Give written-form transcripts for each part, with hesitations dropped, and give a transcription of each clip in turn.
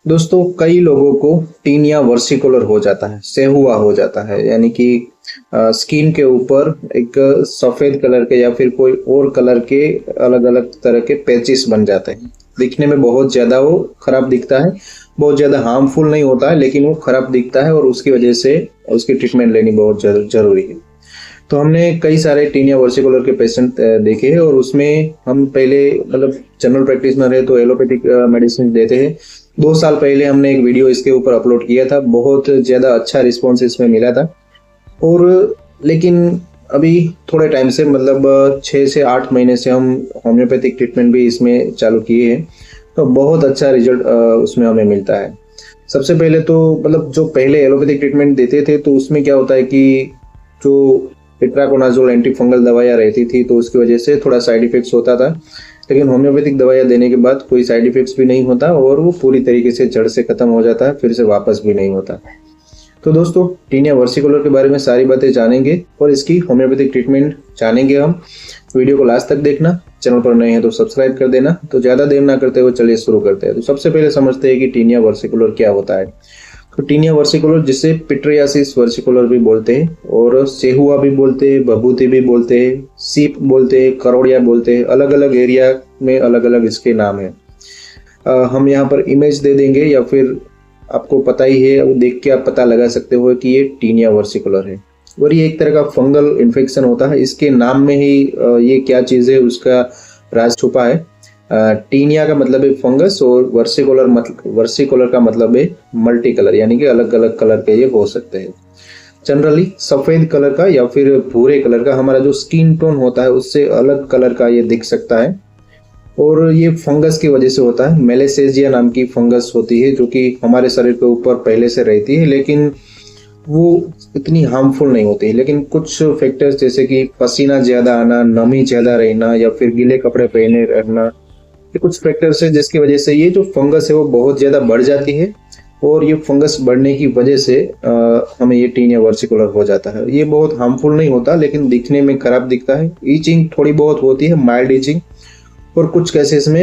दोस्तों, कई लोगों को टीनिया वर्सिकुलर हो जाता है, सेहुआ हो जाता है, यानी कि स्किन के ऊपर एक सफेद कलर के या फिर कोई और कलर के अलग अलग तरह के पैचेस बन जाते हैं। दिखने में बहुत ज्यादा वो खराब दिखता है, बहुत ज्यादा हार्मफुल नहीं होता है, लेकिन वो खराब दिखता है और उसकी वजह से उसकी ट्रीटमेंट लेनी बहुत जरूरी है। तो हमने कई सारे टीनिया वर्सिकुलर के पेशेंट देखे हैं और उसमें हम पहले मतलब जनरल प्रैक्टिशनर है तो एलोपैथिक मेडिसिन देते हैं। 2 साल पहले हमने एक वीडियो इसके ऊपर अपलोड किया था, बहुत ज़्यादा अच्छा रिस्पॉन्स इसमें मिला था। और लेकिन अभी थोड़े टाइम से मतलब 6 से 8 महीने से हम होम्योपैथिक ट्रीटमेंट भी इसमें चालू किए हैं, तो बहुत अच्छा रिजल्ट उसमें हमें मिलता है। सबसे पहले तो मतलब जो पहले एलोपैथिक ट्रीटमेंट देते थे तो उसमें क्या होता है कि जो इट्राकोनाजोल एंटी फंगल दवाइयाँ रहती थी तो उसकी वजह से थोड़ा साइड इफेक्ट्स होता था, लेकिन होम्योपैथिक दवाइयाँ देने के बाद कोई साइड इफेक्ट्स भी नहीं होता और वो पूरी तरीके से जड़ से खत्म हो जाता है, फिर से वापस भी नहीं होता। तो दोस्तों, टीनिया वर्सिकुलर के बारे में सारी बातें जानेंगे और इसकी होम्योपैथिक ट्रीटमेंट जानेंगे हम। वीडियो को लास्ट तक देखना, चैनल पर नए हैं तो सब्सक्राइब कर देना। तो ज़्यादा देर ना करते हुए चलिए शुरू करते हैं। तो सबसे पहले समझते हैं कि टीनिया वर्सिकुलर क्या होता है। तो टीनिया वर्सिकुलर, जिसे पिट्रियासिस वर्सिकुलर भी बोलते हैं और सेहुआ भी बोलते हैं, भभूति भी बोलते हैं, सीप बोलते हैं, करोड़िया बोलते हैं, अलग अलग एरिया में अलग अलग इसके नाम है। हम यहाँ पर इमेज दे देंगे या फिर आपको पता ही है, वो देख के आप पता लगा सकते हो कि ये टीनिया वर्सिकुलर है। और ये एक तरह का फंगल इन्फेक्शन होता है। इसके नाम में ही ये क्या चीज़ है उसका राज छुपा है। टीनिया का मतलब है फंगस और वर्सिकुलर का मतलब है मल्टी कलर, यानी कि अलग अलग कलर के ये हो सकते हैं। जनरली सफेद कलर का या फिर भूरे कलर का, हमारा जो स्किन टोन होता है उससे अलग कलर का ये दिख सकता है और ये फंगस की वजह से होता है। मेलेसेजिया नाम की फंगस होती है जो कि हमारे शरीर के ऊपर पहले से रहती है, लेकिन वो इतनी हार्मफुल नहीं होती है। लेकिन कुछ फैक्टर्स जैसे कि पसीना ज्यादा आना, नमी ज्यादा रहना या फिर गीले कपड़े पहने रहना, ये कुछ फैक्टर्स है जिसकी वजह से ये जो फंगस है वो बहुत ज्यादा बढ़ जाती है और ये फंगस बढ़ने की वजह से हमें ये टीनिया वर्सिकुलर हो जाता है। ये बहुत हार्मफुल नहीं होता, लेकिन दिखने में खराब दिखता है। ईचिंग थोड़ी बहुत होती है, माइल्ड ईचिंग, और कुछ केसेस में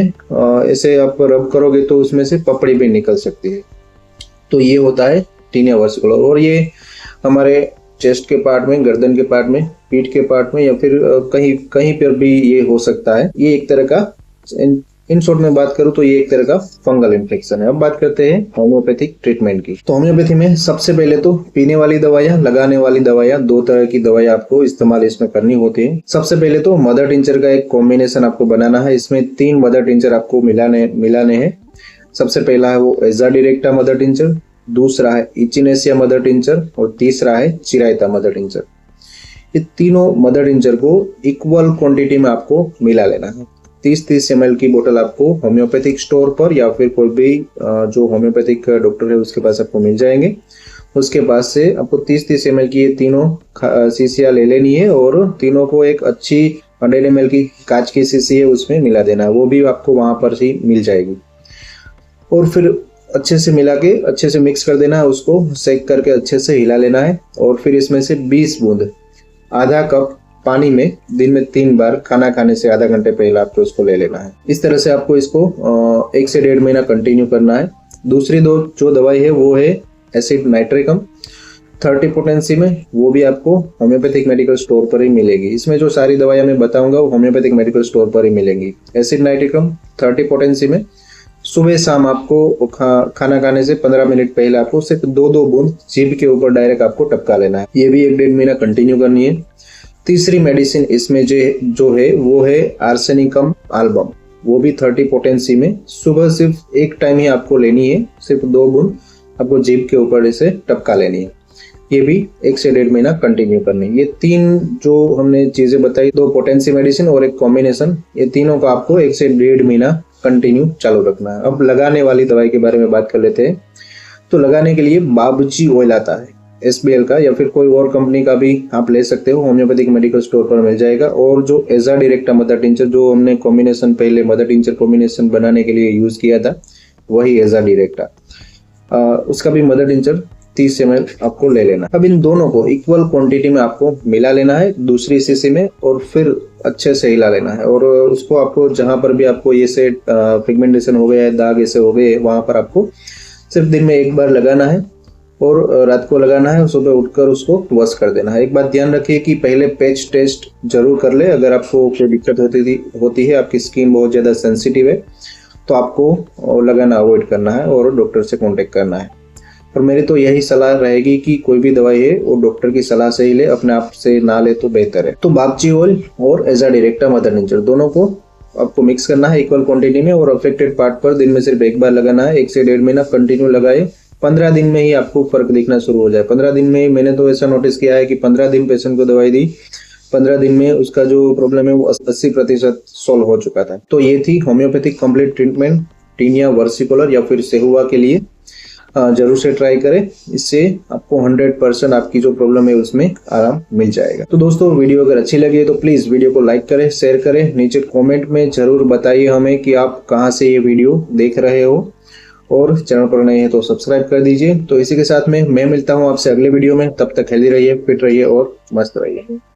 ऐसे आप रब करोगे तो उसमें से पपड़ी भी निकल सकती है। तो ये होता है टीनिया वर्सिकुलर। और ये हमारे चेस्ट के पार्ट में, गर्दन के पार्ट में, पीठ के पार्ट में या फिर कहीं कहीं पर भी ये हो सकता है। ये एक तरह का, इन शॉर्ट में बात करूं तो ये एक तरह का फंगल इन्फेक्शन है। अब बात करते हैं होम्योपैथिक ट्रीटमेंट की। तो होम्योपैथी में सबसे पहले तो पीने वाली दवाइयां, लगाने वाली दवाइयां, 2 तरह की दवाइयां आपको इस्तेमाल इसमें करनी होती है। सबसे पहले तो मदर टिंचर का एक कॉम्बिनेशन आपको बनाना है। इसमें 3 मदर टिंचर आपको मिलाने हैं। सबसे पहला है वो एजाडिरेक्टा मदर टिंचर, दूसरा है इचिनेसिया मदर टिंचर और तीसरा है चिराइता मदर टिंचर। ये तीनों मदर टिंचर को इक्वल क्वांटिटी में आपको मिला लेना है। 30-30 ml की बोतल आपको होम्योपैथिक स्टोर पर या फिर कोई भी जो होम्योपैथिक डॉक्टर है उसके पास आपको मिल जाएंगे। उसके पास से आपको 30-30 ml की ये तीनों शीशियाँ ले लेनी है और तीनों को एक अच्छी 100 ml की कांच की शीशी है उसमें मिला देना है। वो भी आपको वहां पर ही मिल जाएगी और फिर अच्छे से मिला के अच्छे से मिक्स कर देना है। उसको सेक करके अच्छे से हिला लेना है और फिर इसमें से 20 बूंद, आधा कप पानी में दिन में 3 बार खाना खाने से आधा घंटे पहले आपको उसको ले लेना है। इस तरह से आपको इसको 1 से 1.5 महीना कंटिन्यू करना है। दूसरी जो दवाई है वो है एसिड नाइट्रिकम 30 पोटेंसी में। वो भी आपको होम्योपैथिक मेडिकल स्टोर पर ही मिलेगी। इसमें जो सारी दवाइयां मैं बताऊंगा वो होम्योपैथिक मेडिकल स्टोर पर ही मिलेंगी। एसिड नाइट्रिकम 30 पोटेंसी में सुबह शाम आपको खाना खाने से 15 मिनट पहले आपको सिर्फ 2-2 बूंद जीभ के ऊपर डायरेक्ट आपको टपका लेना है। ये भी 1-1.5 महीना कंटिन्यू करनी है। तीसरी मेडिसिन इसमें जो है वो है आर्सेनिकम एल्बम। वो भी 30 पोटेंसी में सुबह सिर्फ एक टाइम ही आपको लेनी है, सिर्फ 2 बूंद आपको जीभ के ऊपर इसे टपका लेनी है। ये भी 1 से 1.5 महीना कंटिन्यू करनी है। ये 3 जो हमने चीजें बताई, 2 पोटेंसी मेडिसिन और एक कॉम्बिनेशन, ये तीनों का आपको 1 से 1.5 महीना कंटिन्यू चालू रखना है। अब लगाने वाली दवाई के बारे में बात कर लेते हैं। तो लगाने के लिए बाबूजी ऑयल आता है SBL का, या फिर कोई और कंपनी का भी आप ले सकते हो, होम्योपैथिक मेडिकल स्टोर पर मिल जाएगा। और जो एजाडिरेक्टा मदर टिंचर जो हमने कॉम्बिनेशन पहले मदर टिंचर कॉम्बिनेशन बनाने के लिए यूज किया था, वही एजाडिरेक्टा, उसका भी मदर टिंचर 30 ml आपको ले लेना। अब इन दोनों को इक्वल क्वांटिटी में आपको मिला लेना है दूसरी शीशी में और फिर अच्छे से हिला लेना है। और उसको आपको जहां पर भी आपको ये से पिगमेंटेशन हो गया है, दाग ऐसे हो गए, वहां पर आपको सिर्फ दिन में एक बार लगाना है और रात को लगाना है, सुबह उठकर उसको वॉश कर देना है। एक बात ध्यान रखिए कि पहले पैच टेस्ट जरूर कर ले। अगर आपको कोई दिक्कत होती है, आपकी स्किन बहुत ज़्यादा सेंसिटिव है, तो आपको लगाना अवॉइड करना है और डॉक्टर से कांटेक्ट करना है। और मेरी तो यही सलाह रहेगी कि कोई भी दवाई है वो डॉक्टर की सलाह से ही ले, अपने आप से ना ले तो बेहतर है। तो बागची ऑयल और एजा डायरेक्टा मदर नेचर दोनों को आपको मिक्स करना है इक्वल क्वांटिटी में और अफेक्टेड पार्ट पर दिन में सिर्फ एक बार लगाना है। 1 से 1.5 महीना कंटिन्यू लगाए। 15 दिन में ही आपको फर्क दिखना शुरू हो जाए। 15 दिन में मैंने तो ऐसा नोटिस किया है कि 15 दिन पेशेंट को दवाई दी, 15 दिन में उसका जो प्रॉब्लम है वो 80% सॉल्व हो चुका था। तो ये थी homeopathic complete treatment tinea versicolor या फिर सेहुआ के लिए। जरूर से ट्राई करें, इससे आपको 100% आपकी जो प्रॉब्लम है उसमें आराम मिल जाएगा। तो दोस्तों, वीडियो अगर अच्छी लगी है तो प्लीज वीडियो को लाइक करें, शेयर करें। नीचे कमेंट में जरूर बताइए हमें कि आप कहां से ये वीडियो देख रहे हो, और चैनल पर नए हैं तो सब्सक्राइब कर दीजिए। तो इसी के साथ में मैं मिलता हूं आपसे अगले वीडियो में। तब तक हेल्दी रहिए, फिट रहिए और मस्त रहिए।